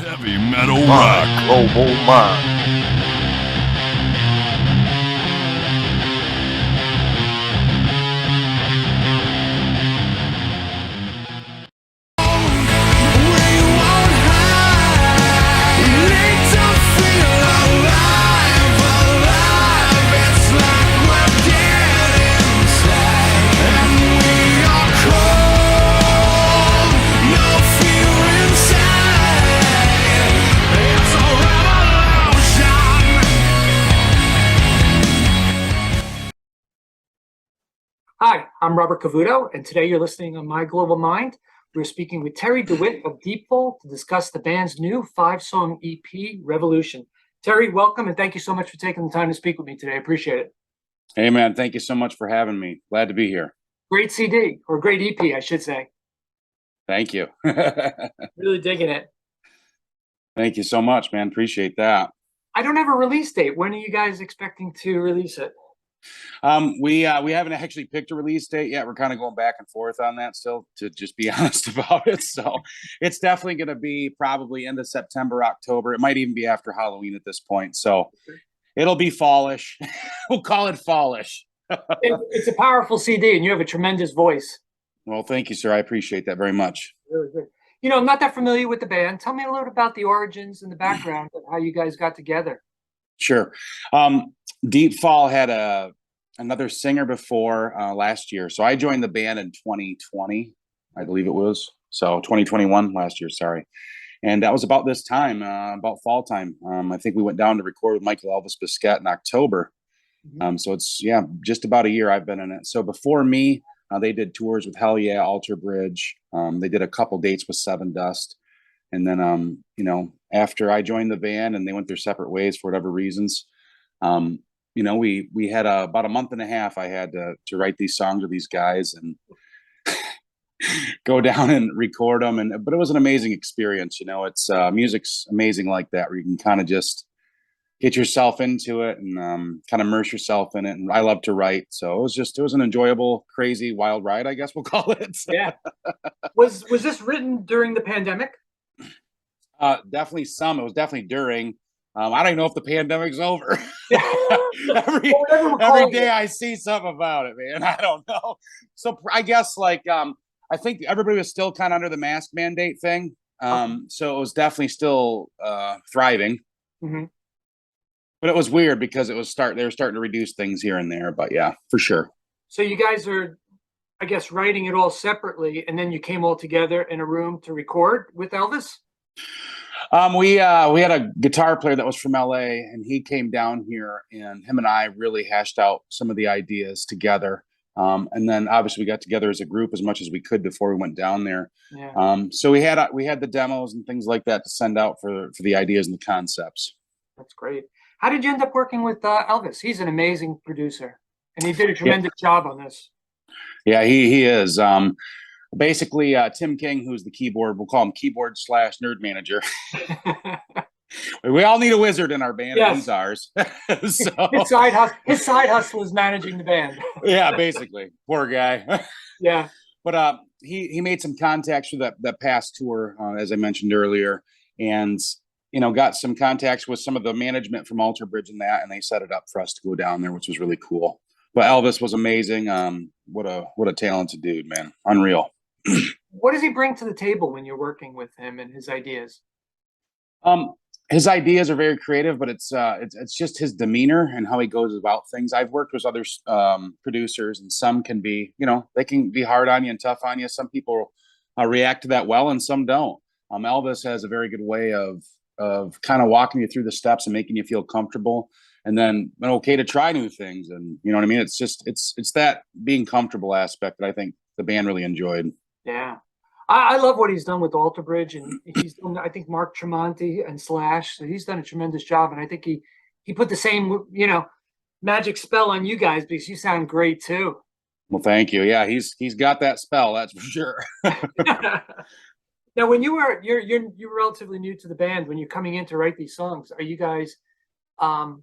Heavy metal rock. Global mind. Hi, I'm Robert Cavuto, and today you're listening on My Global Mind. We're speaking with Terry DeWit of Deepfall to discuss the band's new 5-song EP, Revolution. Terry, welcome, and thank you so much for taking the time to speak with me today. I appreciate it. Hey, man, thank you so much for having me. Glad to be here. Great CD, or great EP, I should say. Thank you. Really digging it. Thank you so much, man. Appreciate that. I don't have a release date. When are you guys expecting to release it? We haven't actually picked a release date yet. We're kind of going back and forth on that still, to just be honest about it. So it's definitely going to be probably end of September, October. It might even be after Halloween at this point. So it'll be fallish. We'll call it fallish. It's a powerful CD, and you have a tremendous voice. Well, thank you, sir. I appreciate that very much. Really good. You know, I'm not that familiar with the band. Tell me a little about the origins and the background of how you guys got together. Sure. Deepfall had another singer before last year. So I joined the band in 2020, I believe it was. So 2021, last year, sorry. And that was about this time, about fall time. I think we went down to record with Michael Elvis Baskette in October. So it's, just about a year I've been in it. So before me, they did tours with Hell Yeah, Alter Bridge. They did a couple dates with Sevendust. And then, after I joined the band and they went their separate ways for whatever reasons, we had about a month and a half. I had to write these songs with these guys and go down and record them. But it was an amazing experience. It's music's amazing like that, where you can kind of just get yourself into it and kind of immerse yourself in it. And I love to write. So it was an enjoyable, crazy, wild ride, I guess we'll call it. Yeah. Was this written during the pandemic? Definitely some. It was definitely during. I don't even know if the pandemic's over. every day I see something about it, man. I don't know. So I guess I think everybody was still kind of under the mask mandate thing. So it was definitely still thriving. Mm-hmm. But it was weird because they were starting to reduce things here and there. But yeah, for sure. So you guys are, I guess, writing it all separately, and then you came all together in a room to record with Elvis? We had a guitar player that was from LA, and he came down here, and him and I really hashed out some of the ideas together. And then obviously we got together as a group as much as we could before we went down there. Yeah. So we had the demos and things like that to send out for the ideas and the concepts. That's great. How did you end up working with Elvis? He's an amazing producer, and he did a tremendous job on this. Yeah, he is. Basically, Tim King, who's the keyboard, we'll call him keyboard / nerd manager. We all need a wizard in our band, yes. And he's ours. So, his side hustle is managing the band. Yeah, basically. Poor guy. Yeah. But he made some contacts for that past tour, as I mentioned earlier, and got some contacts with some of the management from Alter Bridge and they set it up for us to go down there, which was really cool. But Elvis was amazing. What a talented dude, man. Unreal. What does he bring to the table when you're working with him and his ideas? His ideas are very creative, but it's just his demeanor and how he goes about things. I've worked with other producers, and some can be, they can be hard on you and tough on you. Some people react to that well, and some don't. Elvis has a very good way of kind of walking you through the steps and making you feel comfortable, and then okay to try new things. And you know what I mean? It's just it's that being comfortable aspect that I think the band really enjoyed. Yeah. I love what he's done with Alter Bridge, and he's done, I think, Mark Tremonti and Slash. So he's done a tremendous job, and I think he put the same, magic spell on you guys, because you sound great too. Well, thank you. Yeah, he's got that spell, that's for sure. Now, when you're relatively new to the band, when you're coming in to write these songs, are you guys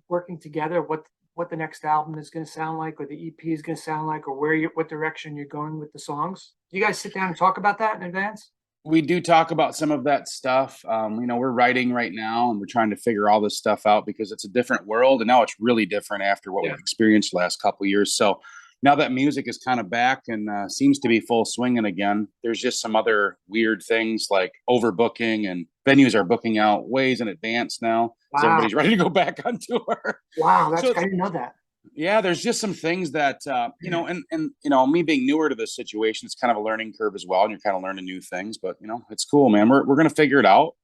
working together? What the next album is going to sound like, or the EP is going to sound like, or what direction you're going with the songs? Do you guys sit down and talk about that in advance? We do talk about some of that stuff. We're writing right now and we're trying to figure all this stuff out because it's a different world. And now it's really different after what Yeah. we've experienced the last couple of years. So now that music is kind of back and seems to be full swinging again, there's just some other weird things like overbooking, and venues are booking out ways in advance now because Wow. everybody's ready to go back on tour. Wow, So I didn't know that. yeah, there's just some things that and me being newer to this situation, it's kind of a learning curve as well, and you're kind of learning new things. But it's cool, man. We're gonna figure it out.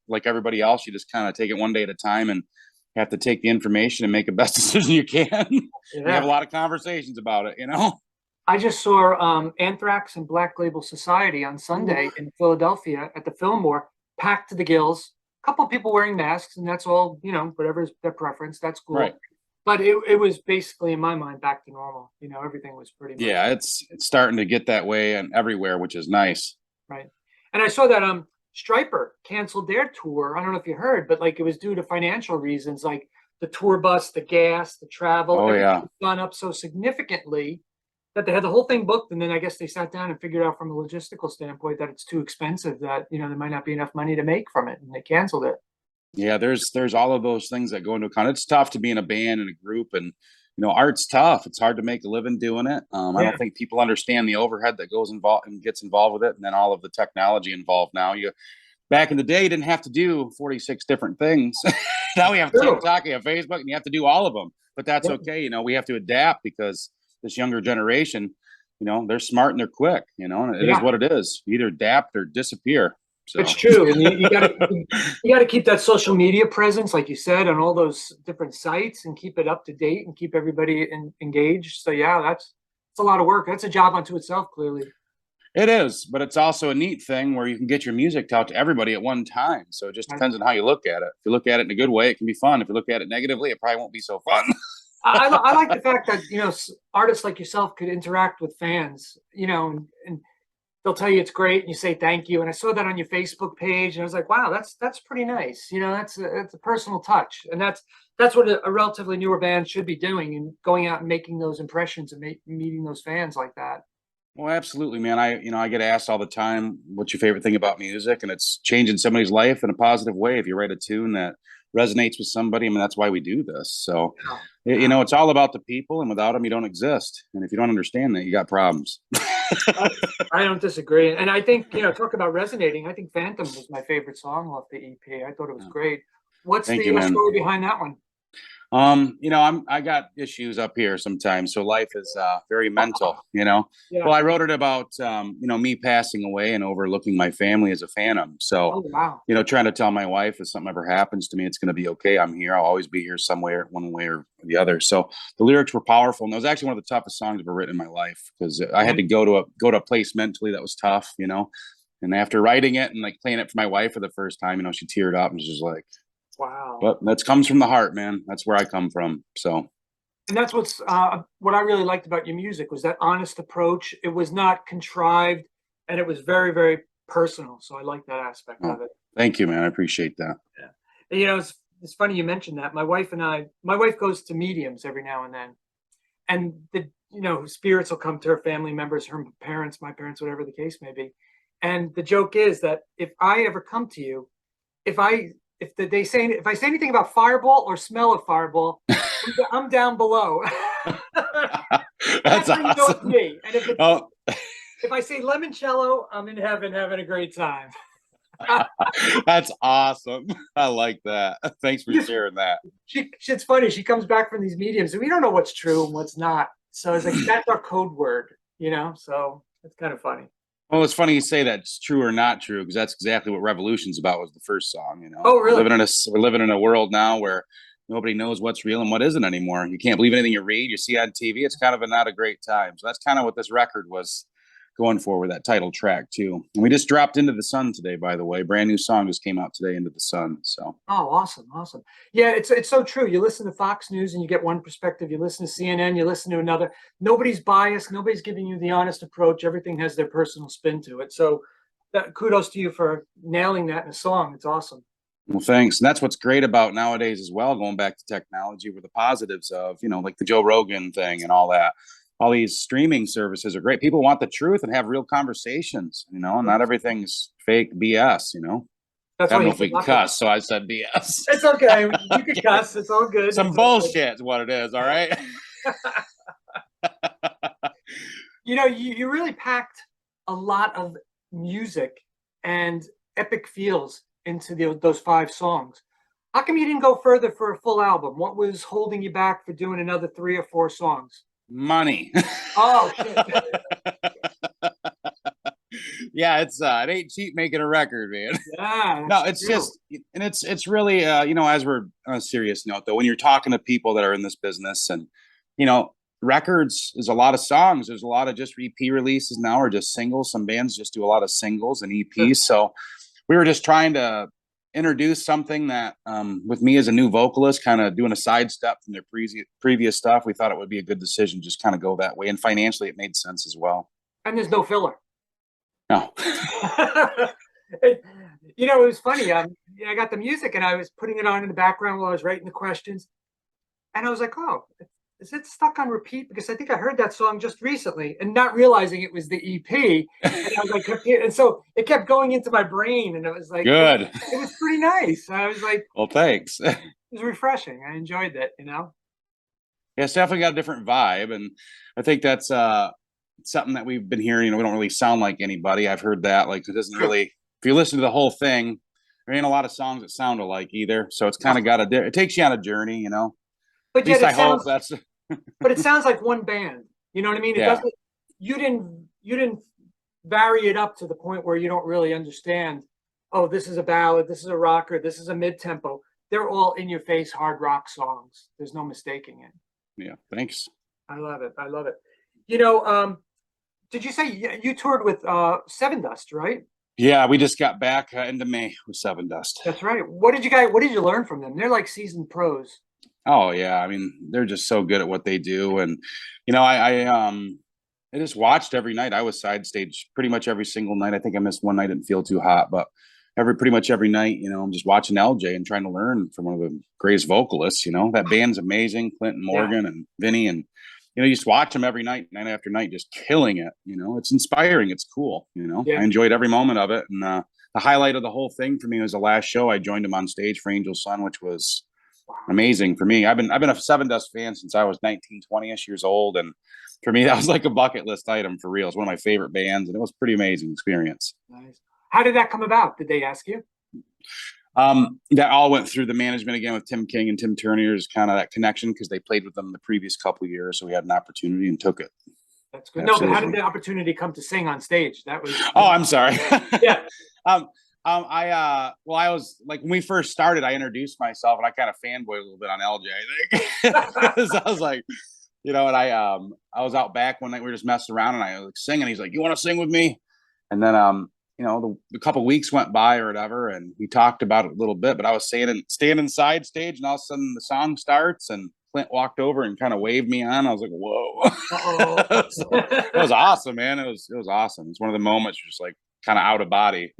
Like everybody else, you just kind of take it one day at a time, and you have to take the information and make the best decision you can. You have a lot of conversations about it. I just saw Anthrax and Black Label Society on Sunday in Philadelphia at the Fillmore, packed to the gills. A couple of people wearing masks, and that's all. Whatever's their preference, that's cool. Right. But it was basically, in my mind, back to normal. Everything was pretty much. Yeah, it's starting to get that way and everywhere, which is nice. Right. And I saw that Stryper canceled their tour. I don't know if you heard, but like it was due to financial reasons, like the tour bus, the gas, the travel. Oh, yeah. It's gone up so significantly that they had the whole thing booked, and then I guess they sat down and figured out from a logistical standpoint that it's too expensive, that there might not be enough money to make from it, and they canceled it. Yeah, there's all of those things that go into account. It's tough to be in a band and a group, and art's tough. It's hard to make a living doing it. I don't think people understand the overhead that goes involved and gets involved with it, and then all of the technology involved. Now, back in the day, you didn't have to do 46 different things. Now we have TikTok, you have Facebook, and you have to do all of them. But that's okay. We have to adapt because this younger generation, they're smart and they're quick. And it is what it is. You either adapt or disappear. So. It's true. And you got to keep that social media presence, like you said, on all those different sites, and keep it up to date and keep everybody engaged. So yeah, that's a lot of work. That's a job unto itself, clearly. It is, but it's also a neat thing where you can get your music out to everybody at one time. So it just depends on how you look at it. If you look at it in a good way, it can be fun. If you look at it negatively, it probably won't be so fun. I like the fact that artists like yourself could interact with fans, and they'll tell you it's great, and you say thank you. And I saw that on your Facebook page, and I was like, wow, that's pretty nice. That's a personal touch, and that's what a relatively newer band should be doing, and going out and making those impressions and meeting those fans like that. Well, absolutely, man. I get asked all the time, what's your favorite thing about music? And it's changing somebody's life in a positive way. If you write a tune that resonates with somebody, that's why we do this. So, it's all about the people, and without them, you don't exist. And if you don't understand that, you got problems. I don't disagree. And I think, talk about resonating. I think Phantom was my favorite song off the EP. I thought it was great. What's the story behind that one? I got issues up here sometimes, so life is very mental. Yeah. Well, I wrote it about me passing away and overlooking my family as a phantom. So trying to tell my wife if something ever happens to me, it's going to be okay. I'm here. I'll always be here somewhere, one way or the other. So the lyrics were powerful, and it was actually one of the toughest songs I've ever written in my life, because I had to go to a place mentally that was tough. And after writing it and like playing it for my wife for the first time, she teared up and she's like, wow. But that comes from the heart, man. That's where I come from. So, and that's what I really liked about your music, was that honest approach. It was not contrived, and it was very, very personal. So I like that aspect of it. Thank you, man. I appreciate that. Yeah. And, it's funny you mentioned that. My wife goes to mediums every now and then, and the spirits will come to her family members, her parents, my parents, whatever the case may be. And the joke is that if I ever come to you, if I say anything about Fireball or smell of Fireball, I'm down below. That's awesome. Me. And if I say limoncello, I'm in heaven having a great time. That's awesome. I like that. Thanks for sharing that. It's funny. She comes back from these mediums, and we don't know what's true and what's not. So it's like, that's our code word, so it's kind of funny. Well, it's funny you say that it's true or not true, because that's exactly what Revolution's about, was the first song. Oh, really? We're living in a world now where nobody knows what's real and what isn't anymore. You can't believe anything you read, you see on TV. It's kind of not a great time. So that's kind of what this record was going for with that title track too. And we just dropped Into the Sun today, by the way. Brand new song just came out today, Into the Sun. So awesome. Yeah, it's so true. You listen to Fox News and you get one perspective. You listen to CNN, you listen to another. Nobody's biased. Nobody's giving you the honest approach. Everything has their personal spin to it. So kudos to you for nailing that in a song. It's awesome. Well, thanks. And that's what's great about nowadays as well, going back to technology, were the positives of, like the Joe Rogan thing and all that. all these streaming services are great. People want the truth and have real conversations, and not everything's fake BS, That's I don't why know you if we get can lots of. cuss, so I said BS. It's okay. You can cuss. It's all good. Some It's all good. bullshit is what it is, all right? You really packed a lot of music and epic feels into those 5 songs. How come you didn't go further for a full album? What was holding you back for doing another 3 or 4 songs? Money. Oh shit. Yeah, it ain't cheap making a record, man. Yeah, No, that's it's true. just, and it's really, as we're on a serious note, though, when you're talking to people that are in this business, and records is a lot of songs. There's a lot of just EP releases now, or just singles. Some bands just do a lot of singles and EPs. So we were just trying to introduce something that, with me as a new vocalist, kind of doing a sidestep from their previous stuff. We thought it would be a good decision, just kind of go that way, and financially, it made sense as well. And there's no filler. No. it was funny. I got the music and I was putting it on in the background while I was writing the questions. And I was like, oh, is it stuck on repeat? Because I think I heard that song just recently and not realizing it was the EP. And I was like, and so it kept going into my brain. And it was like, Good. It was pretty nice. I was like, well, thanks. It was refreshing. I enjoyed that, Yeah, it's definitely got a different vibe. And I think that's something that we've been hearing. We don't really sound like anybody. I've heard that. Like, it doesn't really, if you listen to the whole thing, there ain't a lot of songs that sound alike either. So it's kind of got it takes you on a journey, But At least I hope that's. But it sounds like one band. You know what I mean? It doesn't. You didn't vary it up to the point where you don't really understand. Oh, this is a ballad. This is a rocker. This is a mid-tempo. They're all in your face hard rock songs. There's no mistaking it. Yeah, thanks. I love it. I love it. Did you say you toured with Sevendust, right? Yeah, we just got back into May with Sevendust. That's right. What did you learn from them? They're like seasoned pros. Oh yeah, I mean, they're just so good at what they do, and I just watched every night. I was side stage pretty much every single night. I think I missed one night, didn't feel too hot, but pretty much every night, I'm just watching LJ and trying to learn from one of the greatest vocalists. That band's amazing, Clinton Morgan and Vinny, and you just watch them every night, night after night, just killing it. It's inspiring. It's cool. I enjoyed every moment of it, and the highlight of the whole thing for me was the last show. I joined them on stage for Angel Sun, which was amazing for me. I've been a Sevendust fan since I was 19, 20-ish years old, and for me, that was like a bucket list item for real. It's one of my favorite bands, and it was a pretty amazing experience. Nice. How did that come about? Did they ask you? That all went through the management again with Tim King and Tim Turner's kind of that connection, because they played with them the previous couple of years, so we had an opportunity and took it. That's good. Absolutely. No, but how did the opportunity come to sing on stage? That was. Oh, I'm sorry. Yeah. I was like, when we first started, I introduced myself and I kind of fanboyed a little bit on LJ, I think. So I was like, and I was out back one night, we were just messing around, and I was like singing. He's like, "You want to sing with me?" And then, the couple weeks went by or whatever, and we talked about it a little bit, but I was standing side stage, and all of a sudden the song starts, and Clint walked over and kind of waved me on. I was like, "Whoa." So, it was awesome, man. It was awesome. It's one of the moments just like kind of out of body.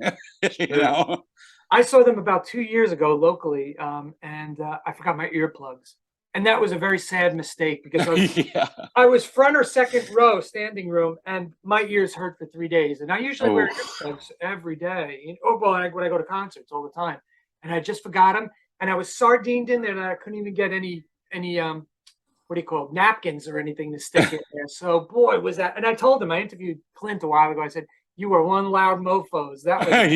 I saw them about 2 years ago locally, and I forgot my earplugs, and that was a very sad mistake, because I was front or second row, standing room, and my ears hurt for 3 days. And I usually wear earplugs every day. When I go to concerts all the time, and I just forgot them, and I was sardined in there that I couldn't even get any what do you call it, napkins or anything to stick in there. So boy, was that. And I told him, I interviewed Clint a while ago. I said, "You were one loud mofos." That was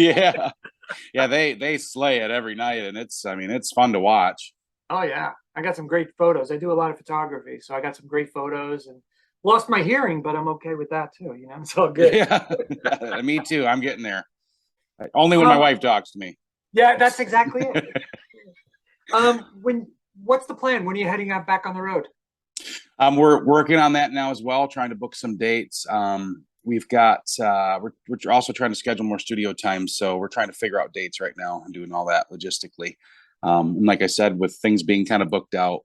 yeah. They slay it every night, and it's fun to watch. Oh yeah, I got some great photos. I do a lot of photography, so I got some great photos, and lost my hearing, but I'm okay with that too. It's all good. Yeah, me too. I'm getting there. Only when my wife talks to me. Yeah, that's exactly it. What's the plan? When are you heading out back on the road? We're working on that now as well, trying to book some dates. We've got we're also trying to schedule more studio time, so we're trying to figure out dates right now and doing all that logistically. And like I said, with things being kind of booked out,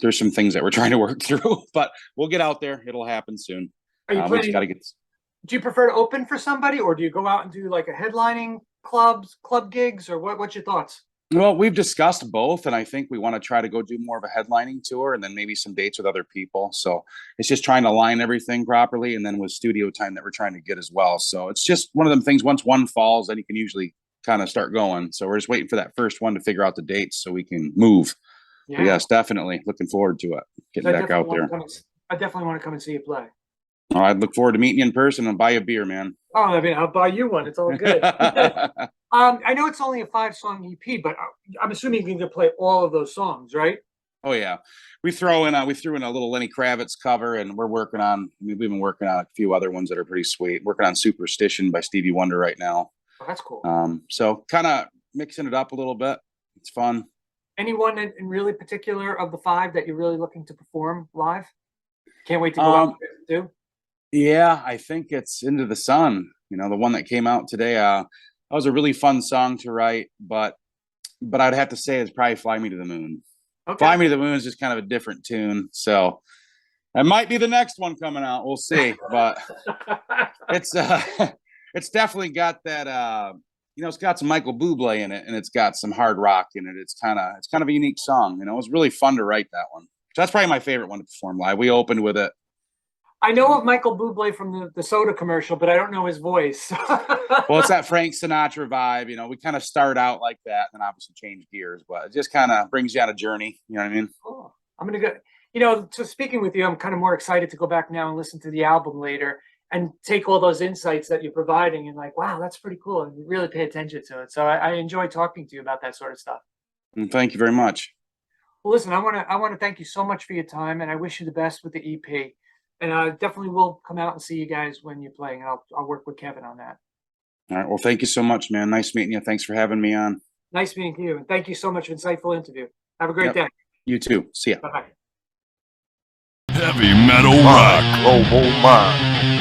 there's some things that we're trying to work through, but we'll get out there. It'll happen soon. Are you planning? Do you prefer to open for somebody, or do you go out and do like a headlining club gigs, or what's your thoughts? Well, we've discussed both, and I think we want to try to go do more of a headlining tour and then maybe some dates with other people. So it's just trying to line everything properly, and then with studio time that we're trying to get as well. So it's just one of them things. Once one falls, then you can usually kind of start going. So we're just waiting for that first one to figure out the dates so we can move. Yeah. But yes, definitely looking forward to it. Getting back out there. I definitely want to come and see you play. Oh, I'd look forward to meeting you in person and buy you a beer, man. Oh, I mean, I'll buy you one. It's all good. I know it's only a 5-song EP, but I'm assuming you can play all of those songs, right? Oh yeah, we threw in a little Lenny Kravitz cover, and we've been working on a few other ones that are pretty sweet. Working on Superstition by Stevie Wonder right now. Oh, that's cool. So kind of mixing it up a little bit. It's fun. Anyone in really particular of the 5 that you're really looking to perform live? Can't wait to go out there too. Yeah, I think it's Into the Sun. You know, the one that came out today. That was a really fun song to write, but I'd have to say it's probably Fly Me to the Moon. Okay. Fly Me to the Moon is just kind of a different tune. So that might be the next one coming out. We'll see. But it's definitely got that it's got some Michael Bublé in it, and it's got some hard rock in it. It's kind of a unique song. You know, it was really fun to write that one. So that's probably my favorite one to perform live. We opened with it. I know of Michael Bublé from the soda commercial, but I don't know his voice. Well, it's that Frank Sinatra vibe. You know, we kind of start out like that and obviously change gears, but it just kind of brings you on a journey. You know what I mean? Oh, I'm going to go, so speaking with you, I'm kind of more excited to go back now and listen to the album later and take all those insights that you're providing and like, wow, that's pretty cool. And really pay attention to it. So I enjoy talking to you about that sort of stuff. And thank you very much. Well, listen, I want to thank you so much for your time, and I wish you the best with the EP. And I definitely will come out and see you guys when you're playing. And I'll work with Kevin on that. All right. Well, thank you so much, man. Nice meeting you. Thanks for having me on. Nice meeting you. And thank you so much for an insightful interview. Have a great day. You too. See ya. Bye-bye. Heavy metal rock. Global Mind.